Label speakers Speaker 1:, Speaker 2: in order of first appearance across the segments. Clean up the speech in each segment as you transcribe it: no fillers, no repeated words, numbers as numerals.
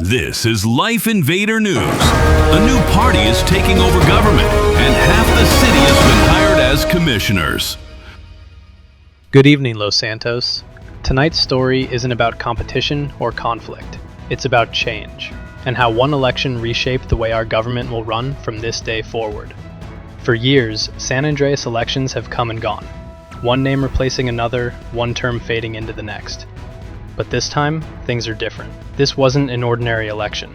Speaker 1: This is LifeInvader News. A new party is taking over government, and half the city has been hired as commissioners.
Speaker 2: Good evening, Los Santos. Tonight's story isn't about competition or conflict. It's about change, and how one election reshaped the way our government will run from this day forward. For years, San Andreas elections have come and gone, one name replacing another, one term fading into the next. But this time, things are different. This wasn't an ordinary election.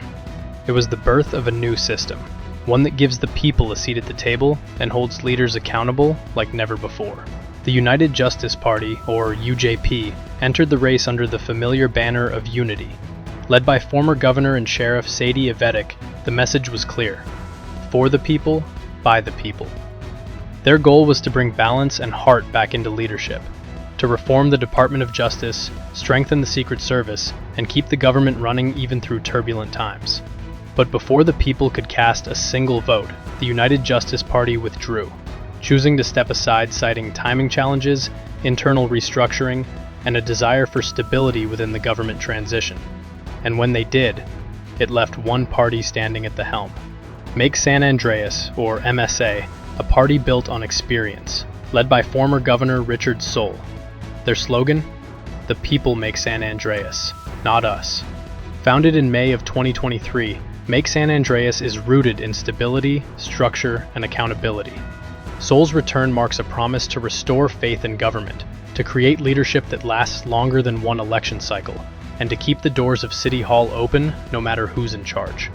Speaker 2: It was the birth of a new system, one that gives the people a seat at the table and holds leaders accountable like never before. The United Justice Party, or UJP, entered the race under the familiar banner of unity. Led by former Governor and Sheriff Sadie Avetic, the message was clear: for the people, by the people. Their goal was to bring balance and heart back into leadership, to reform the Department of Justice, strengthen the Secret Service, and keep the government running even through turbulent times. But before the people could cast a single vote, the United Justice Party withdrew, choosing to step aside, citing timing challenges, internal restructuring, and a desire for stability within the government transition. And when they did, it left one party standing at the helm. Make San Andreas, or M.S.A, a party built on experience, led by former Governor Richard Soule. Their slogan? The people make San Andreas, not us. Founded in May of 2023, Make San Andreas is rooted in stability, structure, and accountability. Soule's return marks a promise to restore faith in government, to create leadership that lasts longer than one election cycle, and to keep the doors of City Hall open no matter who's in charge.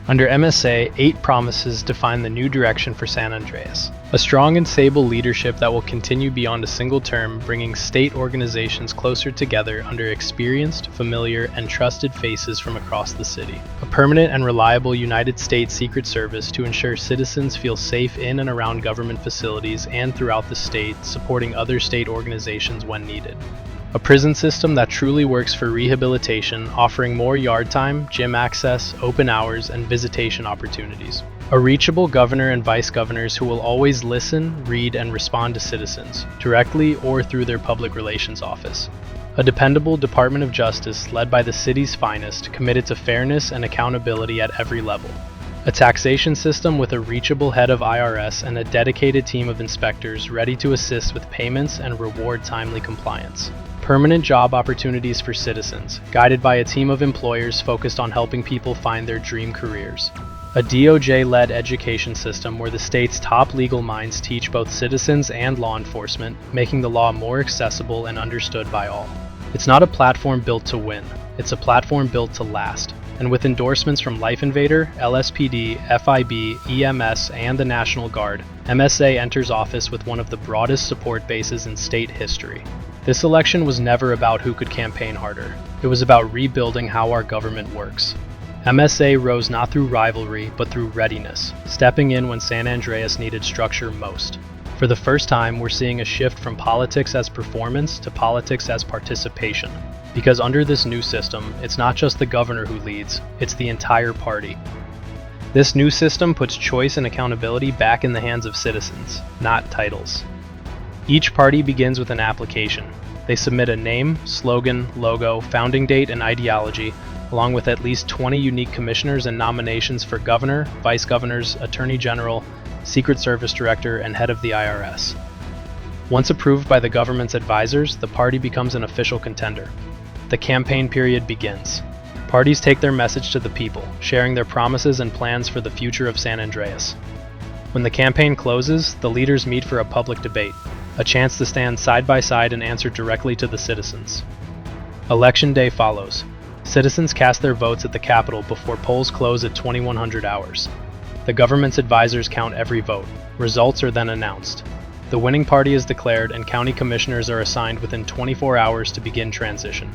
Speaker 2: Under M.S.A, 8 promises define the new direction for San Andreas. A strong and stable leadership that will continue beyond a single term, bringing state organizations closer together under experienced, familiar, and trusted faces from across the city. A permanent and reliable United States Secret Service to ensure citizens feel safe in and around government facilities and throughout the state, supporting other state organizations when needed. A prison system that truly works for rehabilitation, offering more yard time, gym access, open hours, and visitation opportunities. A reachable governor and vice governors who will always listen, read, and respond to citizens, directly or through their public relations office. A dependable Department of Justice led by the city's finest, committed to fairness and accountability at every level. A taxation system with a reachable head of IRS and a dedicated team of inspectors ready to assist with payments and reward timely compliance. Permanent job opportunities for citizens, guided by a team of employers focused on helping people find their dream careers. A DOJ-led education system where the state's top legal minds teach both citizens and law enforcement, making the law more accessible and understood by all. It's not a platform built to win, it's a platform built to last. And with endorsements from LifeInvader, LSPD, FIB, EMS, and the National Guard, M.S.A enters office with one of the broadest support bases in state history. This election was never about who could campaign harder. It was about rebuilding how our government works. M.S.A rose not through rivalry, but through readiness, stepping in when San Andreas needed structure most. For the first time, we're seeing a shift from politics as performance to politics as participation. Because under this new system, it's not just the governor who leads, it's the entire party. This new system puts choice and accountability back in the hands of citizens, not titles. Each party begins with an application. They submit a name, slogan, logo, founding date, and ideology, along with at least 20 unique commissioners and nominations for governor, vice governors, attorney general, Secret Service director, and head of the IRS. Once approved by the government's advisors, the party becomes an official contender. The campaign period begins. Parties take their message to the people, sharing their promises and plans for the future of San Andreas. When the campaign closes, the leaders meet for a public debate, a chance to stand side by side and answer directly to the citizens. Election day follows. Citizens cast their votes at the Capitol before polls close at 2100 hours. The government's advisors count every vote. Results are then announced. The winning party is declared and county commissioners are assigned within 24 hours to begin transition.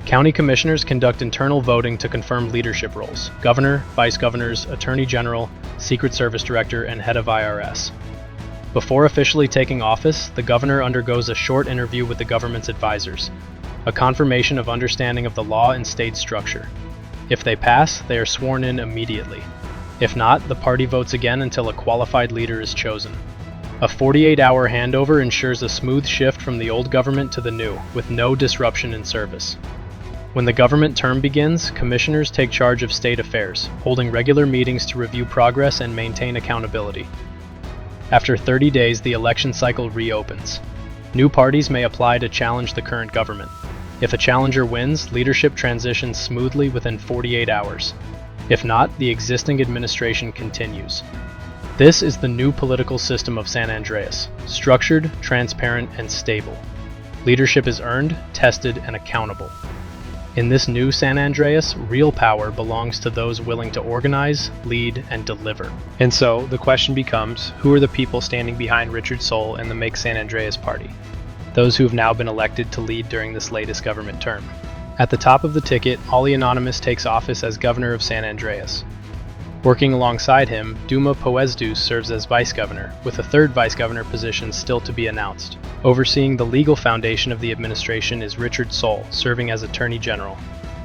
Speaker 2: County commissioners conduct internal voting to confirm leadership roles: governor, vice governors, attorney general, Secret Service director, and head of IRS. Before officially taking office, the governor undergoes a short interview with the government's advisors, a confirmation of understanding of the law and state structure. If they pass, they are sworn in immediately. If not, the party votes again until a qualified leader is chosen. A 48-hour handover ensures a smooth shift from the old government to the new, with no disruption in service. When the government term begins, commissioners take charge of state affairs, holding regular meetings to review progress and maintain accountability. After 30 days, the election cycle reopens. New parties may apply to challenge the current government. If a challenger wins, leadership transitions smoothly within 48 hours. If not, the existing administration continues. This is the new political system of San Andreas, structured, transparent, and stable. Leadership is earned, tested, and accountable. In this new San Andreas, real power belongs to those willing to organize, lead, and deliver. And so, the question becomes, who are the people standing behind Richard Soul and the Make San Andreas party? Those who have now been elected to lead during this latest government term. At the top of the ticket, Ollie Anonymous takes office as governor of San Andreas. Working alongside him, Duma Poesdus serves as vice governor, with a third vice governor position still to be announced. Overseeing the legal foundation of the administration is Richard Soul, serving as Attorney General.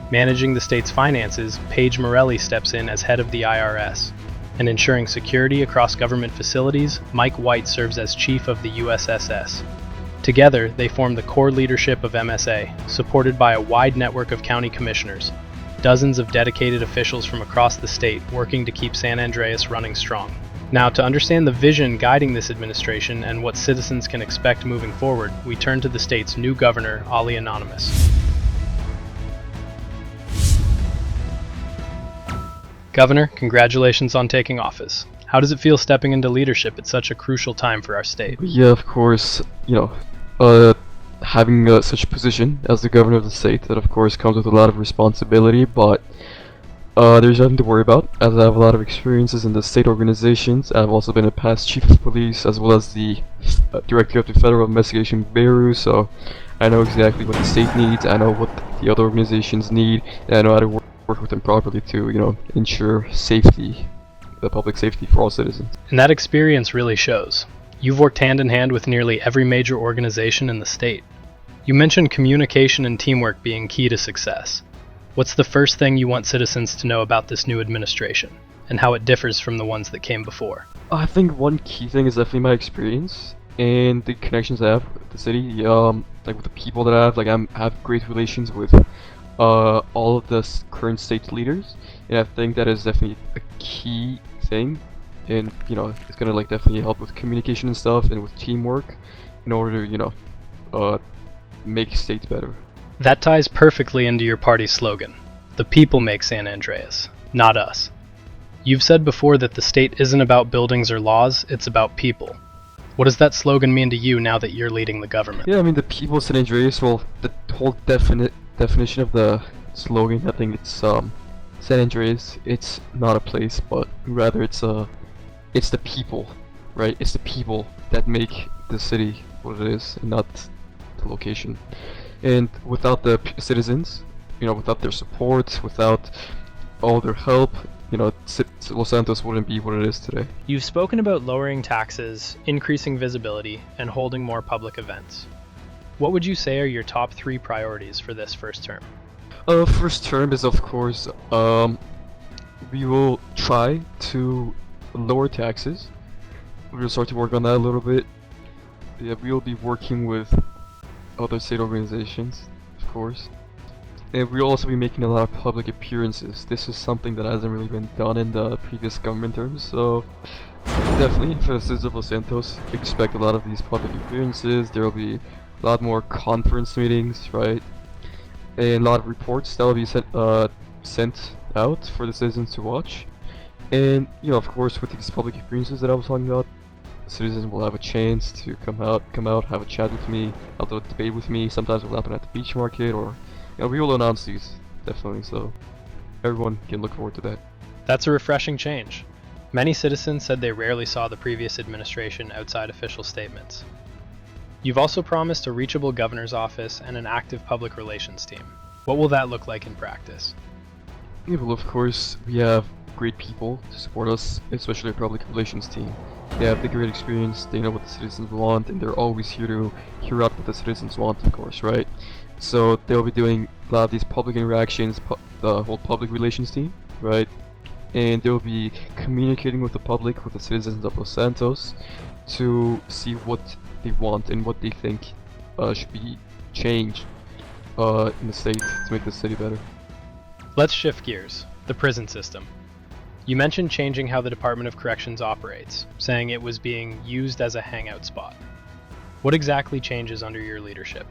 Speaker 2: Managing the state's finances, Paige Morelli steps in as head of the IRS. And ensuring security across government facilities, Mike White serves as chief of the USSS. Together, they form the core leadership of M.S.A, supported by a wide network of county commissioners. Dozens of dedicated officials from across the state working to keep San Andreas running strong. Now, to understand the vision guiding this administration and what citizens can expect moving forward, we turn to the state's new governor, Ollie Anonymous. Governor, congratulations on taking office. How does it feel stepping into leadership at such a crucial time for our state?
Speaker 3: Yeah, of course, having such a position as the governor of the state, that of course comes with a lot of responsibility, but there's nothing to worry about, as I have a lot of experiences in the state organizations. I've also been a past chief of police, as well as the director of the Federal Investigation Bureau, so I know exactly what the state needs, I know what the other organizations need, and I know how to work with them properly to, ensure safety, the public safety for all citizens.
Speaker 2: And that experience really shows. You've worked hand in hand with nearly every major organization in the state. You mentioned communication and teamwork being key to success. What's the first thing you want citizens to know about this new administration, and how it differs from the ones that came before?
Speaker 3: I think one key thing is definitely my experience and the connections I have with the city, like with the people that I have. Like I have great relations with all of the current state leaders, and I think that is definitely a key thing. And it's gonna definitely help with communication and stuff, and with teamwork, in order to make states better.
Speaker 2: That ties perfectly into your party's slogan, "The people make San Andreas, not us." You've said before that the state isn't about buildings or laws, it's about people. What does that slogan mean to you now that you're leading the government?
Speaker 3: Yeah, I mean, the people of San Andreas, well, the whole definition of the slogan, I think it's San Andreas, it's not a place, but rather it's the people, right? It's the people that make the city what it is, and not the location. And without the citizens, without their support, without all their help, Los Santos wouldn't be what it is today.
Speaker 2: You've spoken about lowering taxes, increasing visibility, and holding more public events. What would you say are your top 3 priorities for this first term?
Speaker 3: First term is, of course, we will try to lower taxes. We'll start to work on that a little bit. Yeah, we'll be working with other state organizations, of course. And we'll also be making a lot of public appearances. This is something that hasn't really been done in the previous government terms, so definitely for the citizens of Los Santos, expect a lot of these public appearances. There will be a lot more conference meetings, right? And a lot of reports that will be sent out for the citizens to watch. And of course, with these public appearances that I was talking about, citizens will have a chance to come out, have a chat with me, have a debate with me. Sometimes it will happen at the beach market, or we will announce these, definitely, so everyone can look forward to that.
Speaker 2: That's a refreshing change. Many citizens said they rarely saw the previous administration outside official statements. You've also promised a reachable governor's office and an active public relations team. What will that look like in practice?
Speaker 3: Yeah, well, of course, we have great people to support us, especially our public relations team. They have the great experience, they know what the citizens want, and they're always here to hear out what the citizens want, of course, right? So they'll be doing a lot of these public interactions, the whole public relations team, right? And they'll be communicating with the public, with the citizens of Los Santos, to see what they want and what they think should be changed. in the state to make the city better.
Speaker 2: Let's shift gears. The prison system. You mentioned changing how the Department of Corrections operates, saying it was being used as a hangout spot. What exactly changes under your leadership?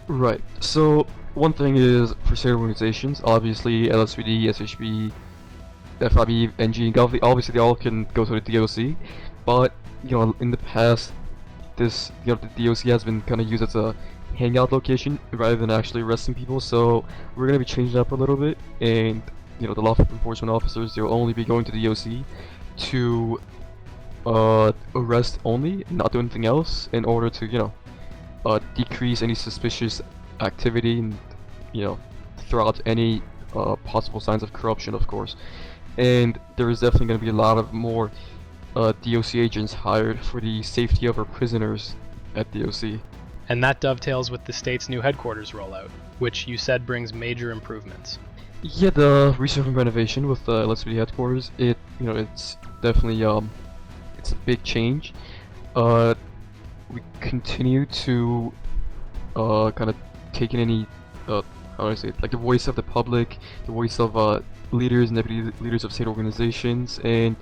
Speaker 3: Right. So one thing is for state organizations, obviously LSPD, SHB, FIB, NG, obviously they all can go to the DOC, but in the past, the DOC has been kind of used as a hangout location rather than actually arresting people. So we're gonna be changing it up a little bit, and the law enforcement officers, they'll only be going to the DOC to arrest only, and not do anything else, in order to decrease any suspicious activity and throw out any possible signs of corruption, of course. And there is definitely going to be a lot of more DOC agents hired for the safety of our prisoners at DOC.
Speaker 2: And that dovetails with the state's new headquarters rollout, which you said brings major improvements.
Speaker 3: Yeah, the research and renovation with the LSPD headquarters, it's definitely it's a big change. We continue to kind of take in any how do I say it, like the voice of the public, the voice of leaders and deputy leaders of state organizations, and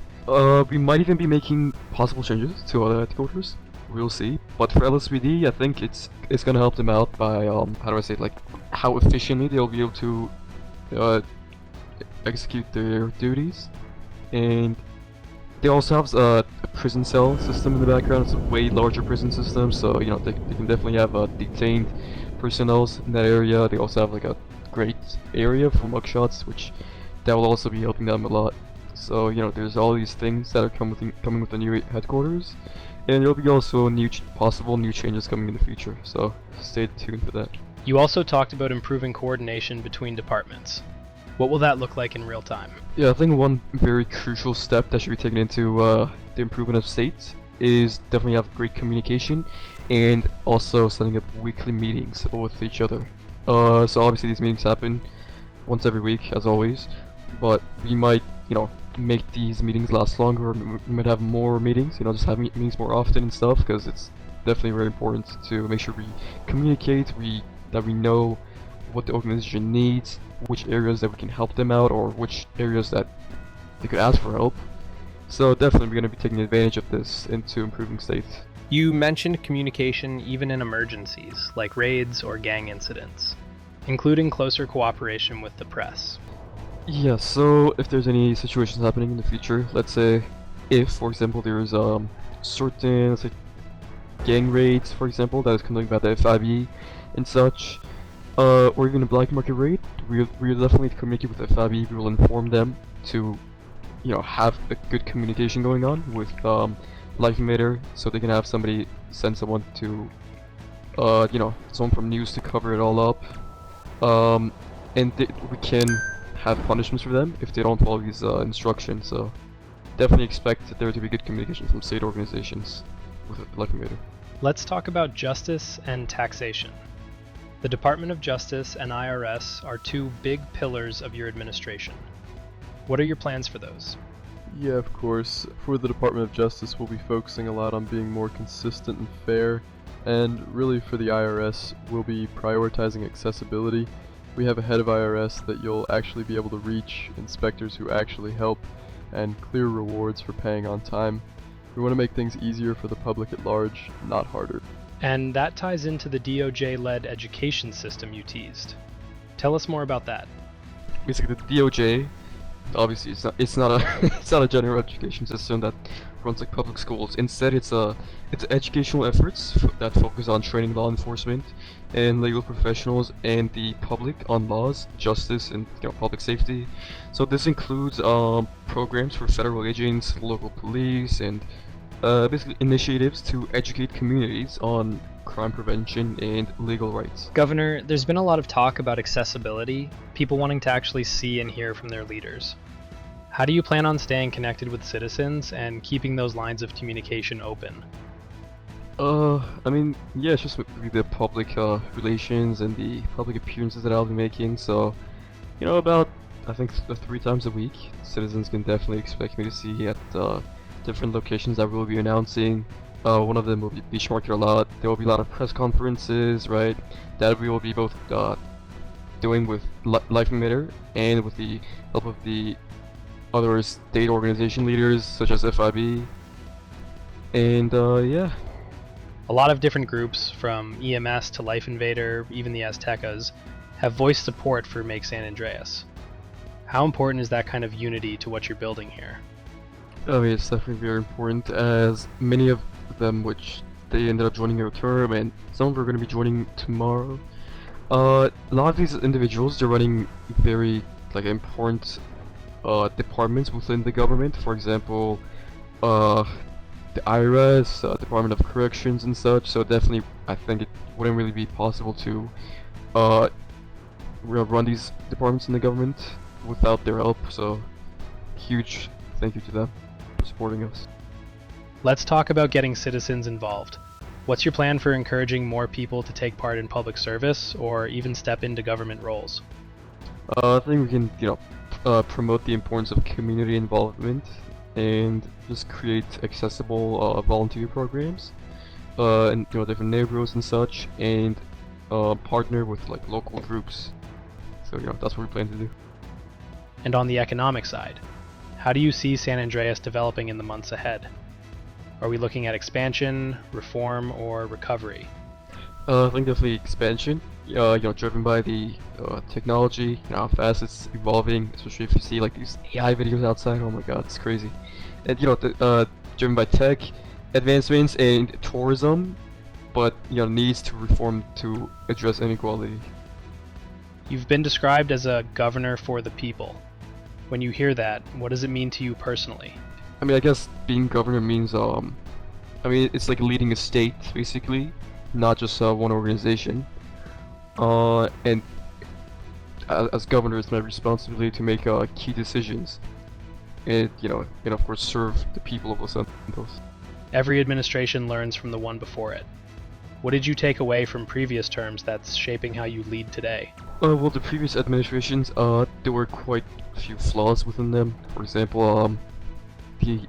Speaker 3: we might even be making possible changes to other headquarters. We'll see. But for LSPD, I think it's gonna help them out by how do I say it, like how efficiently they'll be able to execute their duties, and they also have a prison cell system in the background. It's a way larger prison system, so they can definitely have detained personnel in that area. They also have like a great area for mugshots, which that will also be helping them a lot. So there's all these things that are coming with the new headquarters, and there'll be also possible new changes coming in the future. So stay tuned for that.
Speaker 2: You also talked about improving coordination between departments. What will that look like in real time?
Speaker 3: Yeah, I think one very crucial step that should be taken into the improvement of states is definitely have great communication, and also setting up weekly meetings with each other. So obviously these meetings happen once every week, as always, but we might, make these meetings last longer. We might have more meetings, just have meetings more often and stuff, because it's definitely very important to make sure we communicate, that we know what the organization needs, which areas that we can help them out, or which areas that they could ask for help. So definitely we're going to be taking advantage of this into improving states.
Speaker 2: You mentioned communication even in emergencies, like raids or gang incidents, including closer cooperation with the press.
Speaker 3: Yeah, so if there's any situations happening in the future, let's say if, for example, there's certain, let's say, gang raids, for example, that is conducted by the FIB and such, or even a black market raid, we'll definitely communicate with the FIB. We will inform them to, have a good communication going on with LifeInvader, so they can have somebody send someone to, someone from news to cover it all up, and we can have punishments for them if they don't follow these instructions. So definitely expect there to be good communication from state organizations with LifeInvader.
Speaker 2: Let's talk about justice and taxation. The Department of Justice and IRS are two big pillars of your administration. What are your plans for those?
Speaker 4: Yeah, of course. For the Department of Justice, we'll be focusing a lot on being more consistent and fair, and really for the IRS, we'll be prioritizing accessibility. We have a head of IRS that you'll actually be able to reach, inspectors who actually help, and clear rewards for paying on time. We want to make things easier for the public at large, not harder.
Speaker 2: And that ties into the DOJ-led education system you teased. Tell us more about that.
Speaker 3: Basically, the DOJ, obviously, it's not a it's not a general education system that runs like public schools. Instead, it's educational efforts that focus on training law enforcement and legal professionals and the public on laws, justice, and public safety. So this includes programs for federal agents, local police, and basically initiatives to educate communities on crime prevention and legal rights.
Speaker 2: Governor, there's been a lot of talk about accessibility, people wanting to actually see and hear from their leaders. How do you plan on staying connected with citizens and keeping those lines of communication open?
Speaker 3: I mean, yeah, it's just the public relations and the public appearances that I'll be making. So, about, I think, 3 times a week, citizens can definitely expect me to see at different locations that we'll be announcing, One of them will be beach market a lot. There will be a lot of press conferences, right? That we will be both doing with LifeInvader and with the help of the other state organization leaders such as FIB. And yeah.
Speaker 2: A lot of different groups, from EMS to LifeInvader, even the Aztecas, have voiced support for Make San Andreas. How important is that kind of unity to what you're building here?
Speaker 3: I mean, it's definitely very important, as many of them, which they ended up joining our term, and some are going to be joining tomorrow. A lot of these individuals, they're running very important departments within the government. For example, the IRS, Department of Corrections and such. So definitely, I think it wouldn't really be possible to run these departments in the government without their help. So huge thank you to them for supporting us.
Speaker 2: Let's talk about getting citizens involved. What's your plan for encouraging more people to take part in public service or even step into government roles?
Speaker 3: I think we can, promote the importance of community involvement and just create accessible volunteer programs in different neighborhoods and such, and partner with local groups. So that's what we plan to do.
Speaker 2: And on the economic side, how do you see San Andreas developing in the months ahead? Are we looking at expansion, reform, or recovery?
Speaker 3: I think definitely expansion. Driven by the technology, how fast it's evolving. Especially if you see these AI videos outside. Oh my God, it's crazy. And driven by tech advancements and tourism, but needs to reform to address inequality.
Speaker 2: You've been described as a governor for the people. When you hear that, what does it mean to you personally?
Speaker 3: I mean, I guess being governor means it's like leading a state basically, not just one organization. And as governor, it's my responsibility to make key decisions, and of course serve the people of Los Santos.
Speaker 2: Every administration learns from the one before it. What did you take away from previous terms that's shaping how you lead today?
Speaker 3: Well, the previous administrations, there were quite a few flaws within them. For example, the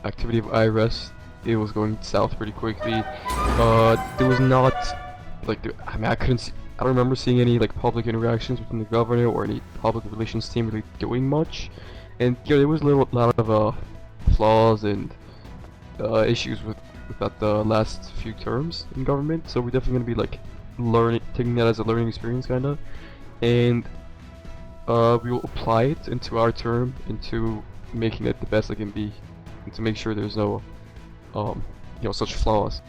Speaker 3: activity of IRS, it was going south pretty quickly. There was not I don't remember seeing any public interactions within the governor or any public relations team really doing much, and there was a lot of flaws and issues with that the last few terms in government. So we're definitely gonna be taking that as a learning experience kinda, and we will apply it into our term, into making it the best it can be, and to make sure there's no such flaws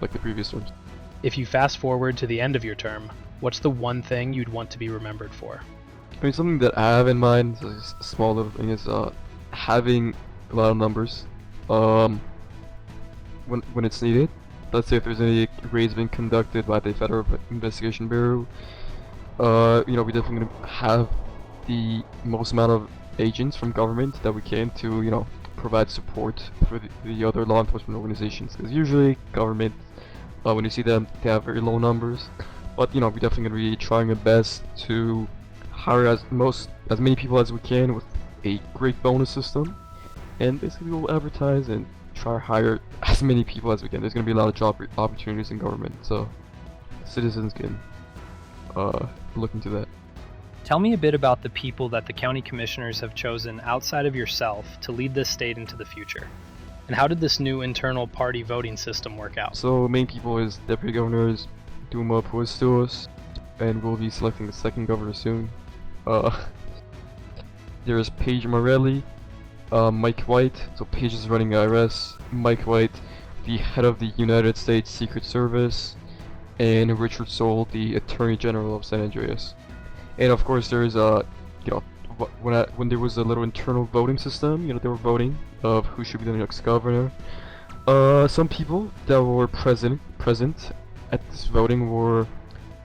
Speaker 3: like the previous terms.
Speaker 2: If you fast forward to the end of your term, what's the one thing you'd want to be remembered for?
Speaker 3: I mean, something that I have in mind, so a small little thing, is having a lot of numbers when it's needed. Let's say if there's any raids being conducted by the Federal Investigation Bureau, we definitely gonna have the most amount of agents from government that we can to provide support for the other law enforcement organizations. Because usually government, when you see them, they have very low numbers. But we're definitely gonna be trying our best to hire as many people as we can with a great bonus system, and basically we'll advertise and try to hire as many people as we can. There's gonna be a lot of job opportunities in government, so citizens can look into that.
Speaker 2: Tell me a bit about the people that the county commissioners have chosen outside of yourself to lead this state into the future. And how did this new internal party voting system work out?
Speaker 3: So main people is Deputy Governors Duma Puestos, and we'll be selecting the second governor soon. There's Paige Morelli, Mike White, so Paige is running IRS, Mike White, the head of the United States Secret Service, and Richard Soule, the Attorney General of San Andreas. And of course there's when there was a little internal voting system, they were voting of who should be the next governor. Some people that were present at this voting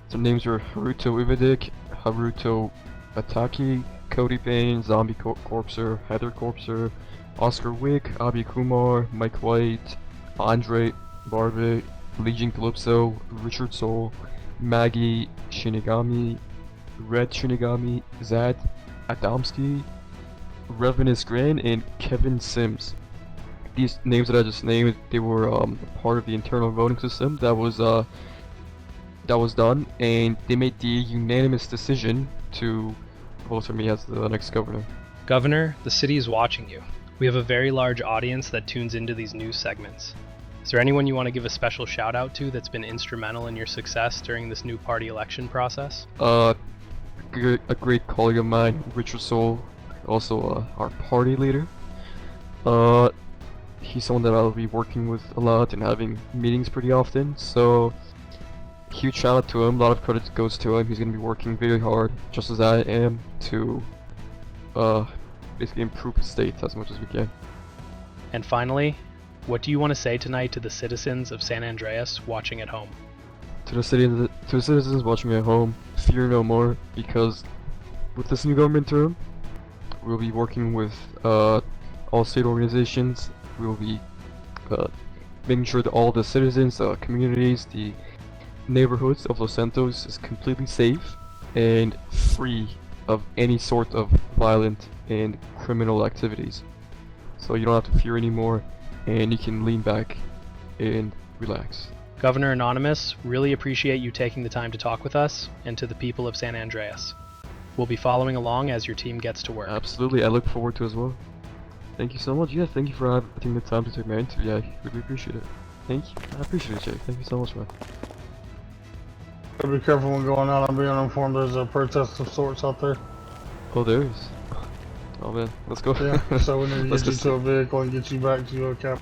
Speaker 3: some names were Haruto Ivadik, Haruto Ataki, Cody Payne, Zombie Corpser, Heather Corpser, Oscar Wick, Abi Kumar, Mike White, Andre Barbe, Legion Calypso, Richard Soule, Maggie Shinigami, Red Shinigami, Zad Adamski, Revenus Gran, and Kevin Sims. these names that I just named, they were part of the internal voting system that was done, and they made the unanimous decision to vote for me as the next governor.
Speaker 2: Governor, the city is watching you. We have a very large audience that tunes into these news segments. Is there anyone you want to give a special shout out to that's been instrumental in your success during this new party election process?
Speaker 3: A great colleague of mine, Richard Soul, also our party leader. He's someone that I'll be working with a lot and having meetings pretty often, so huge shout out to him. A lot of credit goes to him. He's going to be working very hard, just as I am, to basically improve the state as much as we can.
Speaker 2: And finally, what do you want to say tonight to the citizens of San Andreas watching at home?
Speaker 3: To the citizens watching at home, fear no more, because with this new government term, we'll be working with all state organizations. We'll be making sure that all the citizens, communities, the neighborhoods of Los Santos is completely safe and free of any sort of violent and criminal activities. So you don't have to fear anymore, and you can lean back and relax.
Speaker 2: Governor Anonymous, really appreciate you taking the time to talk with us and to the people of San Andreas. We'll be following along as your team gets to work.
Speaker 3: Absolutely, I look forward to it as well. Thank you so much. Yeah, thank you for taking the time to take my interview. I really appreciate it. Thank you. I appreciate it, Jay. Thank you so much, man.
Speaker 5: Be careful when going out. I'm being informed there's a protest of sorts out there.
Speaker 3: Oh, there is. Oh man, let's go.
Speaker 5: Yeah, so we need to
Speaker 3: Let's
Speaker 5: get you
Speaker 3: just-
Speaker 5: to a vehicle and get you back to your cap.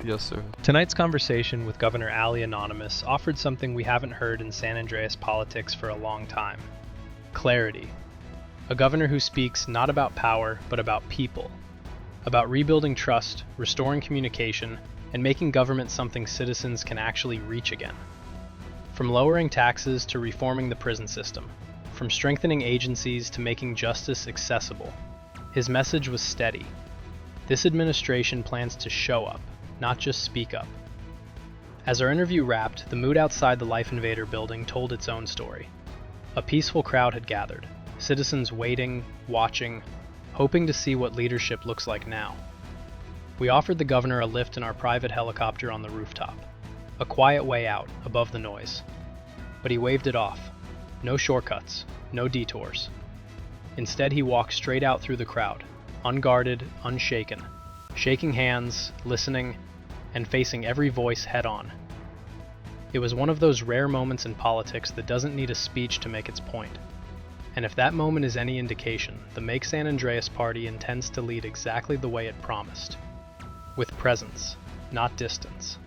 Speaker 3: Yes, sir.
Speaker 2: Tonight's conversation with Governor Ali Anonymous offered something we haven't heard in San Andreas politics for a long time. Clarity. A governor who speaks not about power, but about people. About rebuilding trust, restoring communication, and making government something citizens can actually reach again. From lowering taxes to reforming the prison system, from strengthening agencies to making justice accessible, his message was steady. This administration plans to show up, not just speak up. As our interview wrapped, the mood outside the LifeInvader building told its own story. A peaceful crowd had gathered, citizens waiting, watching, hoping to see what leadership looks like now. We offered the governor a lift in our private helicopter on the rooftop, a quiet way out, above the noise. But he waved it off. No shortcuts, no detours. Instead, he walked straight out through the crowd, unguarded, unshaken, shaking hands, listening, and facing every voice head-on. It was one of those rare moments in politics that doesn't need a speech to make its point. And if that moment is any indication, the Make San Andreas party intends to lead exactly the way it promised. With presence, not distance.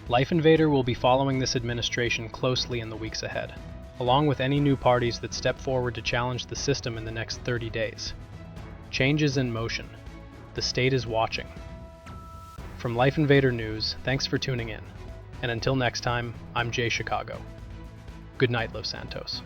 Speaker 2: LifeInvader will be following this administration closely in the weeks ahead, along with any new parties that step forward to challenge the system in the next 30 days. Change is in motion. The state is watching. From LifeInvader News, thanks for tuning in. And until next time, I'm Jaye Chicago. Good night, Los Santos.